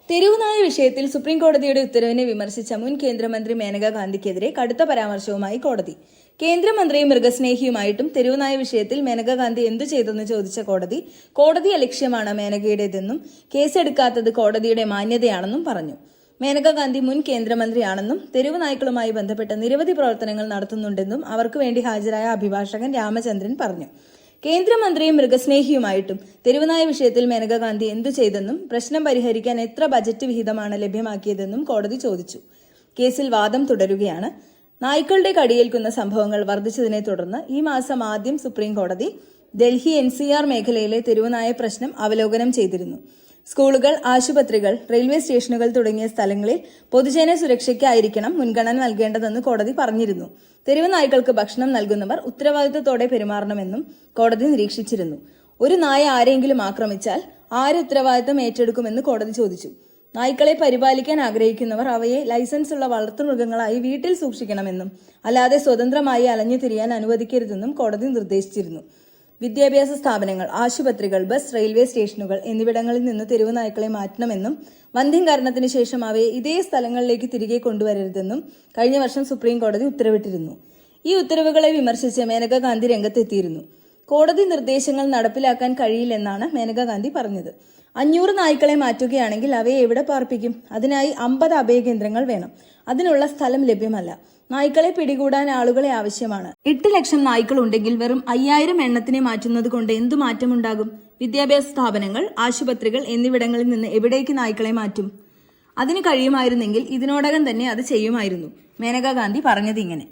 തെരുവുനായ വിഷയത്തിൽ സുപ്രീം കോടതിയുടെ ഉത്തരവിനെ വിമർശിച്ച മുൻ കേന്ദ്രമന്ത്രി മേനകാ ഗാന്ധിക്കെതിരെ കടുത്ത പരാമർശവുമായി കോടതി. കേന്ദ്രമന്ത്രിയും മൃഗസ്നേഹിയുമായിട്ടും തെരുവുനായ വിഷയത്തിൽ മേനകാ ഗാന്ധി എന്തു ചെയ്തെന്ന് ചോദിച്ച കോടതി അലക്ഷ്യമാണ് മേനകയുടേതെന്നും കേസെടുക്കാത്തത് കോടതിയുടെ മാന്യതയാണെന്നും പറഞ്ഞു. മേനകാ ഗാന്ധി മുൻ കേന്ദ്രമന്ത്രിയാണെന്നും തെരുവ് നായ്ക്കളുമായി ബന്ധപ്പെട്ട നിരവധി പ്രവർത്തനങ്ങൾ നടത്തുന്നുണ്ടെന്നും അവർക്ക് വേണ്ടി ഹാജരായ അഭിഭാഷകൻ രാമചന്ദ്രൻ പറഞ്ഞു. കേന്ദ്രമന്ത്രിയും മൃഗസ്നേഹിയുമായിട്ടും തെരുവുനായ വിഷയത്തിൽ മേനകാ ഗാന്ധി എന്തു ചെയ്തെന്നും പ്രശ്നം പരിഹരിക്കാൻ എത്ര ബജറ്റ് വിഹിതമാണ് ലഭ്യമാക്കിയതെന്നും കോടതി ചോദിച്ചു. കേസിൽ വാദം തുടരുകയാണ്. നായ്ക്കളുടെ കടിയേൽക്കുന്ന സംഭവങ്ങൾ വർദ്ധിച്ചതിനെ തുടർന്ന് ഈ മാസം ആദ്യം സുപ്രീം കോടതി ഡൽഹി NCR മേഖലയിലെ തെരുവുനായ പ്രശ്നം അവലോകനം ചെയ്തിരുന്നു. സ്കൂളുകൾ, ആശുപത്രികൾ, റെയിൽവേ സ്റ്റേഷനുകൾ തുടങ്ങിയ സ്ഥലങ്ങളിൽ പൊതുജന സുരക്ഷയ്ക്കായിരിക്കണം മുൻഗണന നൽകേണ്ടതെന്ന് കോടതി പറഞ്ഞിരുന്നു. തെരുവ് നായ്ക്കൾക്ക് ഭക്ഷണം നൽകുന്നവർ ഉത്തരവാദിത്തത്തോടെ പെരുമാറണമെന്നും കോടതി നിരീക്ഷിച്ചിരുന്നു. ഒരു നായ ആരെങ്കിലും ആക്രമിച്ചാൽ ആര് ഉത്തരവാദിത്തം ഏറ്റെടുക്കുമെന്ന് കോടതി ചോദിച്ചു. നായ്ക്കളെ പരിപാലിക്കാൻ ആഗ്രഹിക്കുന്നവർ അവയെ ലൈസൻസുള്ള വളർത്തുമൃഗങ്ങളായി വീട്ടിൽ സൂക്ഷിക്കണമെന്നും അല്ലാതെ സ്വതന്ത്രമായി അലഞ്ഞു തിരിയാൻ അനുവദിക്കരുതെന്നും കോടതി നിർദ്ദേശിച്ചിരുന്നു. വിദ്യാഭ്യാസ സ്ഥാപനങ്ങൾ, ആശുപത്രികൾ, ബസ്, റെയിൽവേ സ്റ്റേഷനുകൾ എന്നിവിടങ്ങളിൽ നിന്ന് തെരുവ് നായ്ക്കളെ മാറ്റണമെന്നും വന്ധ്യംകരണത്തിന് ശേഷം അവയെ ഇതേ സ്ഥലങ്ങളിലേക്ക് തിരികെ കൊണ്ടുവരരുതെന്നും കഴിഞ്ഞ വർഷം സുപ്രീം കോടതി ഉത്തരവിട്ടിരുന്നു. ഈ ഉത്തരവുകളെ വിമർശിച്ച് മേനകാ ഗാന്ധി രംഗത്തെത്തിയിരുന്നു. കോടതി നിർദ്ദേശങ്ങൾ നടപ്പിലാക്കാൻ കഴിയില്ലെന്നാണ് മേനകാ ഗാന്ധി പറഞ്ഞത്. 500 നായ്ക്കളെ മാറ്റുകയാണെങ്കിൽ അവയെ എവിടെ പാർപ്പിക്കും? അതിനായി 50 അഭയകേന്ദ്രങ്ങൾ വേണം. അതിനുള്ള സ്ഥലം ലഭ്യമല്ല. നായ്ക്കളെ പിടികൂടാൻ ആളുകളെ ആവശ്യമാണ്. 8 ലക്ഷം നായ്ക്കൾ ഉണ്ടെങ്കിൽ വെറും 5000 എണ്ണത്തിനെ മാറ്റുന്നത് കൊണ്ട് എന്തു മാറ്റമുണ്ടാകും? വിദ്യാഭ്യാസ സ്ഥാപനങ്ങൾ, ആശുപത്രികൾ എന്നിവിടങ്ങളിൽ നിന്ന് എവിടേക്ക് നായ്ക്കളെ മാറ്റും? അതിന് കഴിയുമായിരുന്നെങ്കിൽ ഇതിനോടകം തന്നെ അത് ചെയ്യുമായിരുന്നു. മേനകാ ഗാന്ധി പറഞ്ഞതിങ്ങനെ.